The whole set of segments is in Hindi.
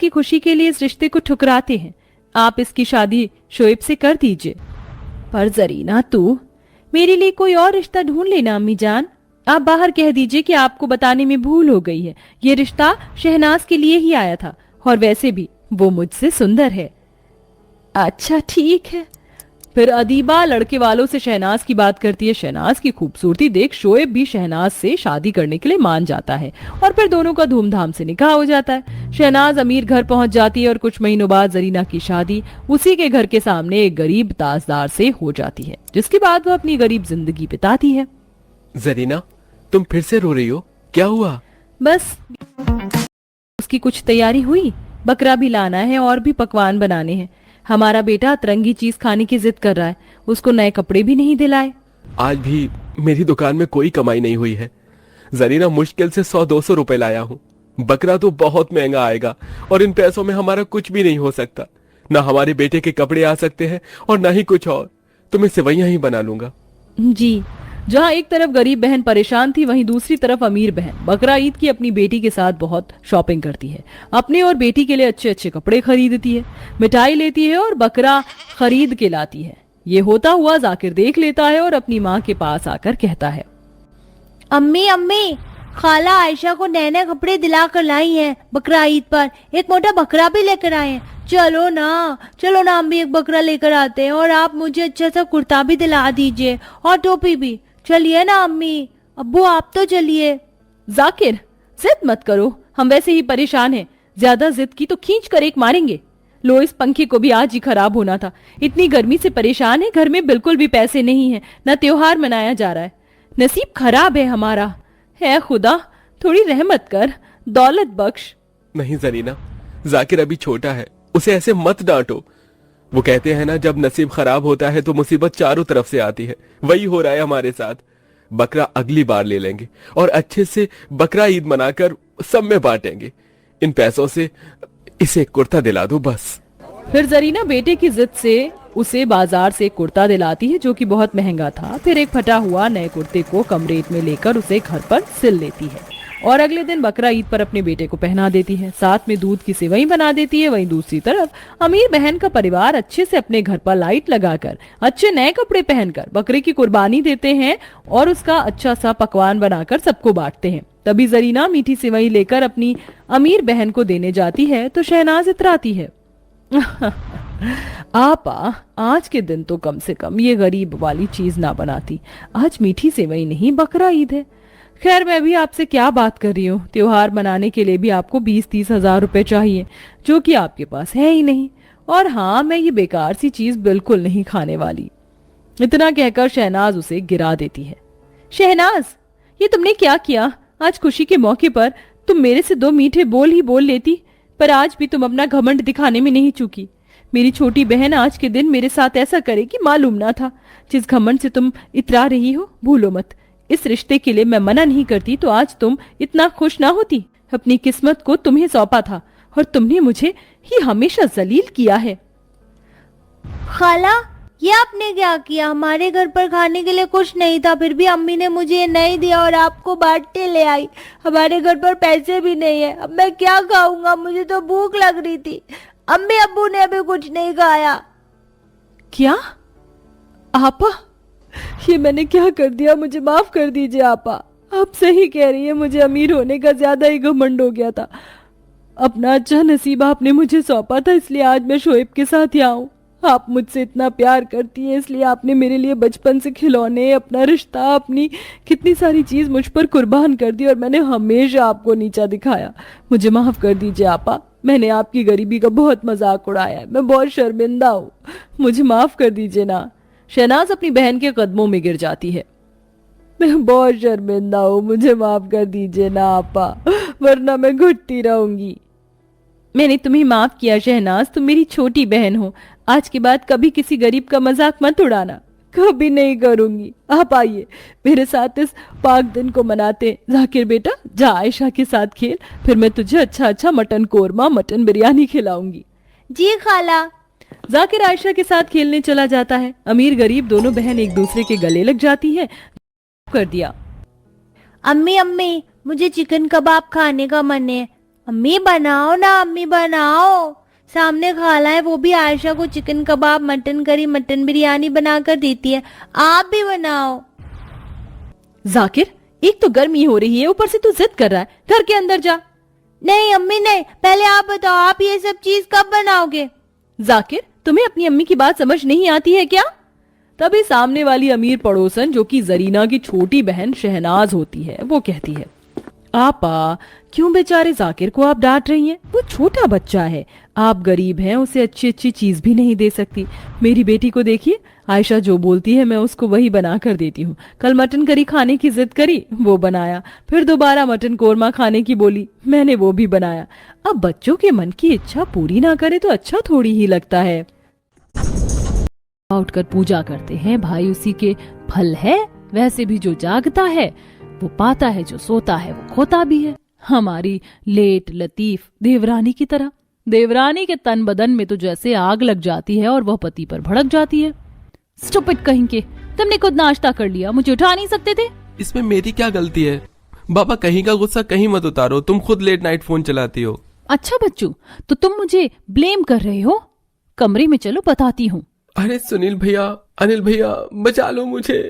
की खुशी के लिए इस रिश्ते को ठुकराते हैं। आप इसकी शादी शोएब से कर दीजिए। पर जरीना, तू मेरे लिए कोई और रिश्ता ढूंढ लेना अम्मी जान। आप बाहर कह दीजिए कि आपको बताने में भूल हो गई है। ये रिश्ता शहनाज के लिए ही आया था, और वैसे भी वो मुझसे सुंदर है। अच्छा ठीक है। फिर अदीबा लड़के वालों से शहनाज की बात करती है। शहनाज की खूबसूरती देख शोएब भी शहनाज से शादी करने के लिए मान जाता है, और फिर दोनों का धूमधाम से निकाह हो जाता है। शहनाज अमीर घर पहुंच जाती है और कुछ महीनों बाद जरीना की शादी उसी के घर के सामने एक गरीब ताजदार से हो जाती है, जिसके बाद वह अपनी गरीब जिंदगी बिताती है। जरीना, तुम फिर से रो रही हो, क्या हुआ? बस उसकी कुछ तैयारी हुई, बकरा भी लाना है और भी पकवान बनाने हैं। हमारा बेटा अतरंगी चीज खाने की जिद कर रहा है, उसको नए कपड़े भी नहीं दिलाए। आज भी मेरी दुकान में कोई कमाई नहीं हुई है जरीना, मुश्किल से 100-200 रुपए लाया हूँ। बकरा तो बहुत महंगा आएगा और इन पैसों में हमारा कुछ भी नहीं हो सकता। ना हमारे बेटे के कपड़े आ सकते हैं और ना ही कुछ और। तो मैं सेवैयां ही बना लूंगा। जी। जहाँ एक तरफ गरीब बहन परेशान थी, वहीं दूसरी तरफ अमीर बहन बकरा ईद की अपनी बेटी के साथ बहुत शॉपिंग करती है। अपने और बेटी के लिए अच्छे अच्छे कपड़े खरीदती है, मिठाई लेती है और बकरा खरीद के लाती है। ये होता हुआ जाकिर देख लेता है और अपनी माँ के पास आकर कहता है, अम्मी अम्मी, खाला आयशा को नए नए कपड़े दिला कर लाई हैं बकरा ईद पर। एक मोटा बकरा भी लेकर आए हैं। चलो ना हम भी एक बकरा लेकर आते हैं, और आप मुझे अच्छा सा कुर्ता भी दिला दीजिए और टोपी भी। चलिए ना अम्मी, अब्बू आप तो चलिए। जाकिर जिद मत करो, हम वैसे ही परेशान हैं। ज्यादा जिद की तो खींच कर एक मारेंगे। लो, इस पंखे को भी आज ही खराब होना था। इतनी गर्मी से परेशान है, घर में बिल्कुल भी पैसे नहीं है, न त्योहार मनाया जा रहा है। नसीब खराब है हमारा। है खुदा, थोड़ी रहमत कर, दौलत बख्श। नहीं जरीना, जाकिर अभी छोटा है, उसे ऐसे मत डांटो। वो कहते हैं ना, जब नसीब खराब होता है तो मुसीबत चारों तरफ से आती है। वही हो रहा है हमारे साथ। बकरा अगली बार ले लेंगे और अच्छे से बकरा ईद मनाकर सब में बांटेंगे। इन पैसों से इसे कुर्ता दिला दो बस। फिर जरीना बेटे की जिद से उसे बाजार से कुर्ता दिलाती है, जो कि बहुत महंगा था। फिर एक फटा हुआ नए कुर्ते को कम रेट में लेकर उसे घर पर सिल लेती है और अगले दिन बकरा ईद पर अपने बेटे को पहना देती है। साथ में दूध की सेवई बना देती है। वहीं दूसरी तरफ अमीर बहन का परिवार अच्छे से अपने घर पर लाइट लगाकर, अच्छे नए कपड़े पहनकर बकरे की कुर्बानी देते हैं और उसका अच्छा सा पकवान बनाकर सबको बांटते हैं। तभी जरीना मीठी सेवई लेकर अपनी अमीर बहन को देने जाती है तो शहनाज इतराती है, आपा आज के दिन तो कम से कम ये गरीब वाली चीज ना बनाती। आज मीठी सेवई नहीं, बकरा ईद है। खैर, मैं भी आपसे क्या बात कर रही हूँ। त्योहार मनाने के लिए भी आपको 20-30 हजार रुपए चाहिए, जो कि आपके पास है ही नहीं। और हाँ, मैं ये बेकार सी चीज बिल्कुल नहीं खाने वाली। इतना कहकर शहनाज उसे गिरा देती है। शहनाज, ये तुमने क्या किया? आज खुशी के मौके पर तुम मेरे से 2 मीठे बोल ही बोल लेती, पर आज भी तुम अपना घमंड दिखाने में नहीं चूकी। मेरी छोटी बहन आज के दिन मेरे साथ ऐसा करेगी मालूम ना था। जिस घमंड से तुम इतरा रही हो, भूलो मत। इस रिश्ते के लिए मैं मना नहीं करती तो आज तुम इतना खुश ना होती। अपनी किस्मत को तुम्हें सौंपा था और तुमने मुझे ही हमेशा जलील किया है। खाला, ये आपने क्या किया? हमारे घर पर खाने के लिए कुछ नहीं था, फिर भी अम्मी ने मुझे नहीं दिया और आपको बांटते ले आई। हमारे घर पर पैसे भी नहीं है, अब मैं क्या खाऊंगा? मुझे तो भूख लग रही थी। अम्मी अब्बू ने अभी कुछ नहीं खाया। क्या आपा, ये मैंने क्या कर दिया? मुझे माफ कर दीजिए आपा। आप सही कह रही है, मुझे अमीर होने का ज्यादा ही घमंड हो गया था। अपना अच्छा नसीब आपने मुझे सौंपा था, इसलिए आज मैं शोएब के साथ यहाँ हूँ। आप मुझसे इतना प्यार करती हैं, इसलिए आपने मेरे लिए बचपन से खिलौने, अपना रिश्ता, अपनी कितनी सारी चीज मुझ पर कुर्बान कर दी और मैंने हमेशा आपको नीचा दिखाया। मुझे माफ कर दीजिए आपा, मैंने आपकी गरीबी का बहुत मजाक उड़ाया है। मैं बहुत शर्मिंदा हूँ, मुझे माफ कर दीजिए ना। शहनाज अपनी बहन के कदमों में गिर जाती है। मैं बहुत शर्मिंदा हूँ, मुझे माफ कर दीजिए ना आपा, वरना मैं घुटती रहूंगी। मैंने तुम्हें माफ किया शहनाज, तुम मेरी छोटी बहन हो। आज के बाद कभी किसी गरीब का मजाक मत उड़ाना। कभी नहीं करूंगी। आप आइए, मेरे साथ इस पाक दिन को मनाते। जाकिर बेटा, जा आयशा के साथ खेल, फिर मैं तुझे अच्छा अच्छा मटन कोरमा, मटन बिरयानी खिलाऊंगी। जी खाला। जाकिर आयशा के साथ खेलने चला जाता है। अमीर गरीब दोनों बहन एक दूसरे के गले लग जाती है। कर दिया। अम्मी अम्मी, मुझे चिकन कबाब खाने का मन है। अम्मी बनाओ ना, अम्मी बनाओ। सामने खाला है, वो भी आयशा को चिकन कबाब, मटन करी, मटन बिरयानी बनाकर देती है। आप भी बनाओ। जाकिर, एक तो गर्मी हो रही है, ऊपर से तू जिद कर रहा है, घर के अंदर जा। नहीं अम्मी नहीं, पहले आप बताओ, आप ये सब चीज कब बनाओगे? जाकिर, तुम्हें अपनी अम्मी की बात समझ नहीं आती है क्या? तभी सामने वाली अमीर पड़ोसन, जो कि जरीना की छोटी बहन शहनाज होती है, वो कहती है, आपा क्यों बेचारे जाकिर को आप डांट रही हैं? वो छोटा बच्चा है, आप गरीब हैं, उसे अच्छी अच्छी चीज भी नहीं दे सकती। मेरी बेटी को देखिए, आयशा जो बोलती है मैं उसको वही बना कर देती हूँ। कल मटन करी खाने की जिद करी, वो बनाया, फिर दोबारा मटन कोरमा खाने की बोली, मैंने वो भी बनाया। अब बच्चों के मन की इच्छा पूरी ना करे तो अच्छा थोड़ी ही लगता है। उठकर पूजा करते हैं, भाई उसी के फल है। वैसे भी जो जागता है वो पाता है, जो सोता है वो खोता भी है। हमारी लेट लतीफ देवरानी की तरह। देवरानी के तन बदन में तो जैसे आग लग जाती है और वह पति पर भड़क जाती है। स्टूपिड कहीं के, तुमने खुद नाश्ता कर लिया, मुझे उठा नहीं सकते थे? इसमें मेरी क्या गलती है? बाबा, कहीं का गुस्सा कहीं मत उतारो, तुम खुद लेट नाइट फोन चलाती हो। अच्छा बच्चू, तो तुम मुझे ब्लेम कर रहे हो? कमरे में चलो, बताती हूँ। अरे सुनील भैया, अनिल भैया, बचा लो मुझे।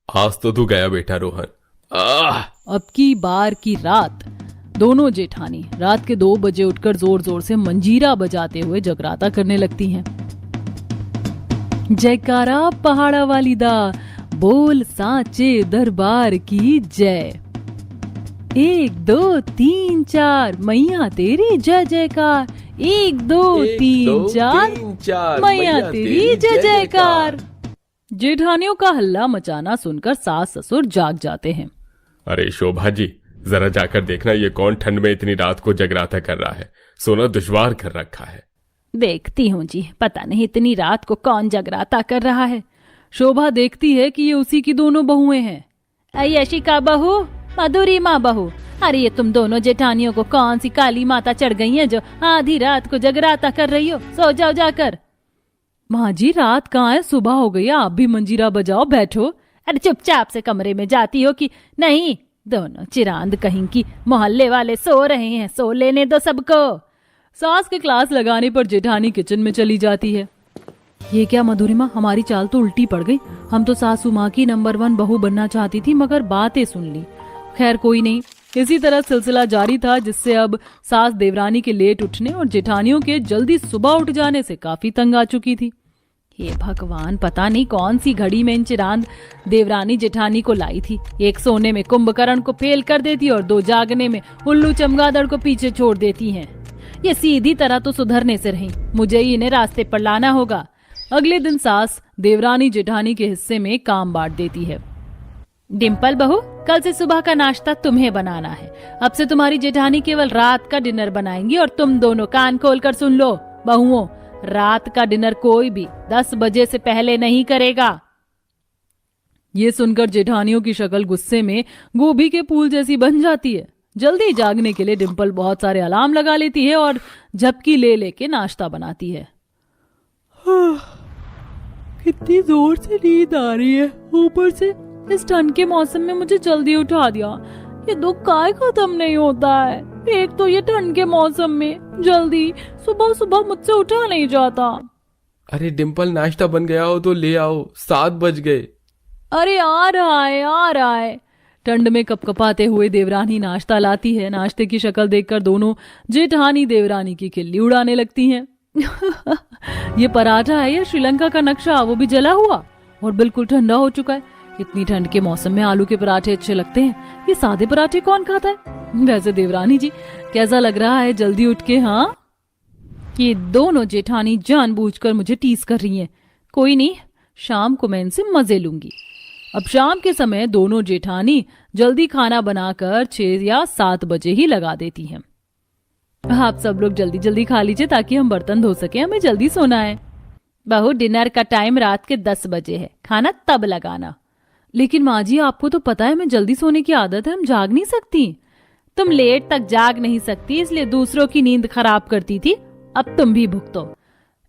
आज तो तू गया बेटा रोहन। अब की बार की रात दोनों जेठानी रात के 2 बजे उठकर जोर जोर से मंजीरा बजाते हुए जगराता करने लगती हैं। जयकारा पहाड़ा वाली दा, बोल साचे दरबार की जय। 1 2 3 4 मैया तेरी जय जयकार। 1 2 3 4 मैया तेरी जय जयकार। जेठानियों का हल्ला मचाना सुनकर सास ससुर जाग जाते हैं। अरे शोभा जी, जरा जाकर देखना ये कौन ठंड में इतनी रात को जगराता कर रहा है। सोना दुश्वार कर रखा है। देखती हूँ जी, पता नहीं इतनी रात को कौन जगराता कर रहा है। शोभा देखती है कि ये उसी की दोनों बहुएं हैं। यशिका बहू, मधुरी माँ बहू, अरे ये तुम दोनों जेठानियों को कौन सी काली माता चढ़ गई है जो आधी रात को जगराता कर रही हो? सो जाओ जाकर। माँ जी, रात कहाँ है, सुबह हो गई है, आप भी मंजीरा बजाओ, बैठो। अरे चुपचाप से कमरे में जाती हो कि नहीं? दोनों चिरांद कहीं की, मोहल्ले वाले सो रहे हैं, सो लेने दो सबको। सास के क्लास लगाने पर जेठानी किचन में चली जाती है। ये क्या मधुरिमा, हमारी चाल तो उल्टी पड़ गई। हम तो सासू माँ की नंबर 1 बहू बनना चाहती थी, मगर बातें सुन ली। खैर कोई नहीं। इसी तरह सिलसिला जारी था, जिससे अब सास देवरानी के लेट उठने और जेठानियों के जल्दी सुबह उठ जाने से काफी तंग आ चुकी थी। हे भगवान, पता नहीं कौन सी घड़ी में इन चिरांद देवरानी जेठानी को लाई थी। एक सोने में कुंभकर्ण को फेल कर देती और 2 जागने में उल्लू चमगादड़ को पीछे छोड़ देती हैं। ये सीधी तरह तो सुधरने से रही, मुझे ही इन्हें रास्ते पर लाना होगा। अगले दिन सास देवरानी जेठानी के हिस्से में काम बांट देती है। डिम्पल बहू, कल से सुबह का नाश्ता तुम्हें बनाना है। अब से तुम्हारी जेठानी केवल रात का डिनर बनाएंगी और तुम दोनों कान खोल कर सुन लो बहुओं, रात का डिनर कोई भी 10 बजे से पहले नहीं करेगा। ये सुनकर जेठानियों की शक्ल गुस्से में गोभी के फूल जैसी बन जाती है। जल्दी जागने के लिए डिम्पल बहुत सारे अलार्म लगा लेती है और झपकी ले लेके नाश्ता बनाती है। कितनी जोर से नींद आ रही है, ऊपर से इस ठंड के मौसम में मुझे जल्दी उठा दिया। ये दुख काय खत्म नहीं होता है। एक तो ये ठंड के मौसम में जल्दी सुबह सुबह मुझसे उठा नहीं जाता। अरे डिम्पल, नाश्ता बन गया हो तो ले आओ, 7 बज गए। अरे आ रहा है, आ रहा है। ठंड में कपकपाते हुए देवरानी नाश्ता लाती है। नाश्ते की शक्ल देखकर दोनों जेठानी देवरानी की खिल्ली उड़ाने लगती हैं। ये पराठा है या श्रीलंका का नक्शा, वो भी जला हुआ और बिल्कुल ठंडा हो चुका है। इतनी ठंड के मौसम में आलू के पराठे अच्छे लगते हैं, ये सादे पराठे कौन खाता है? वैसे देवरानी जी, कैसा लग रहा है जल्दी उठ के? हाँ, ये दोनों जेठानी जानबूझकर मुझे टीस कर रही हैं। कोई नहीं, शाम को मैं इनसे मजे लूंगी। अब शाम के समय दोनों जेठानी जल्दी खाना बनाकर 6 या 7 बजे ही लगा देती हैं। आप सब लोग जल्दी जल्दी खा लीजिए ताकि हम बर्तन धो सके, हमें जल्दी सोना है। बहू, डिनर का टाइम रात के 10 बजे है, खाना तब लगाना। लेकिन माँ जी, आपको तो पता है मैं जल्दी सोने की आदत है, हम जाग नहीं सकती। तुम लेट तक जाग नहीं सकती इसलिए दूसरों की नींद खराब करती थी, अब तुम भी भुगतो।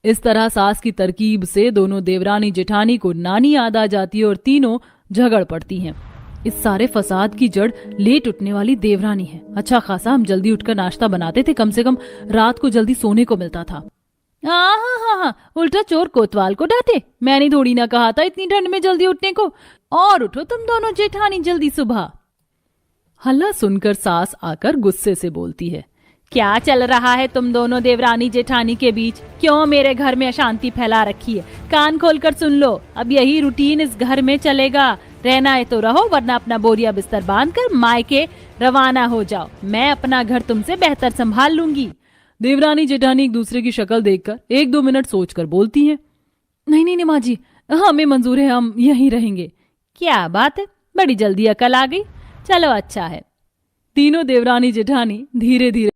इस तरह सास की तरकीब से दोनों देवरानी जेठानी को नानी याद आ जाती है और तीनों झगड़ पड़ती हैं। इस सारे फसाद की जड़ लेट उठने वाली देवरानी है। अच्छा खासा हम जल्दी उठकर नाश्ता बनाते थे, कम से कम रात को जल्दी सोने को मिलता था। हाँ, उल्टा चोर कोतवाल को डांटे। मैंने थोड़ी ना कहा था इतनी ठंड में जल्दी उठने को। और उठो तुम दोनों जेठानी जल्दी सुबह। हल्ला सुनकर सास आकर गुस्से से बोलती है, क्या चल रहा है तुम दोनों देवरानी जेठानी के बीच? क्यों मेरे घर में अशांति फैला रखी है? कान खोलकर सुन लो, अब यही रूटीन इस घर में चलेगा। रहना है तो रहो, वरना अपना बोरिया बिस्तर बांधकर मायके रवाना हो जाओ। मैं अपना घर तुमसे बेहतर संभाल लूंगी। देवरानी जेठानी एक दूसरे की शक्ल देखकर 1-2 मिनट सोचकर बोलती हैं, नहीं माँ जी, हमें मंजूर है, हम यहीं रहेंगे। क्या बात है, बड़ी जल्दी अकल आ गई। चलो अच्छा है। तीनों देवरानी जेठानी धीरे धीरे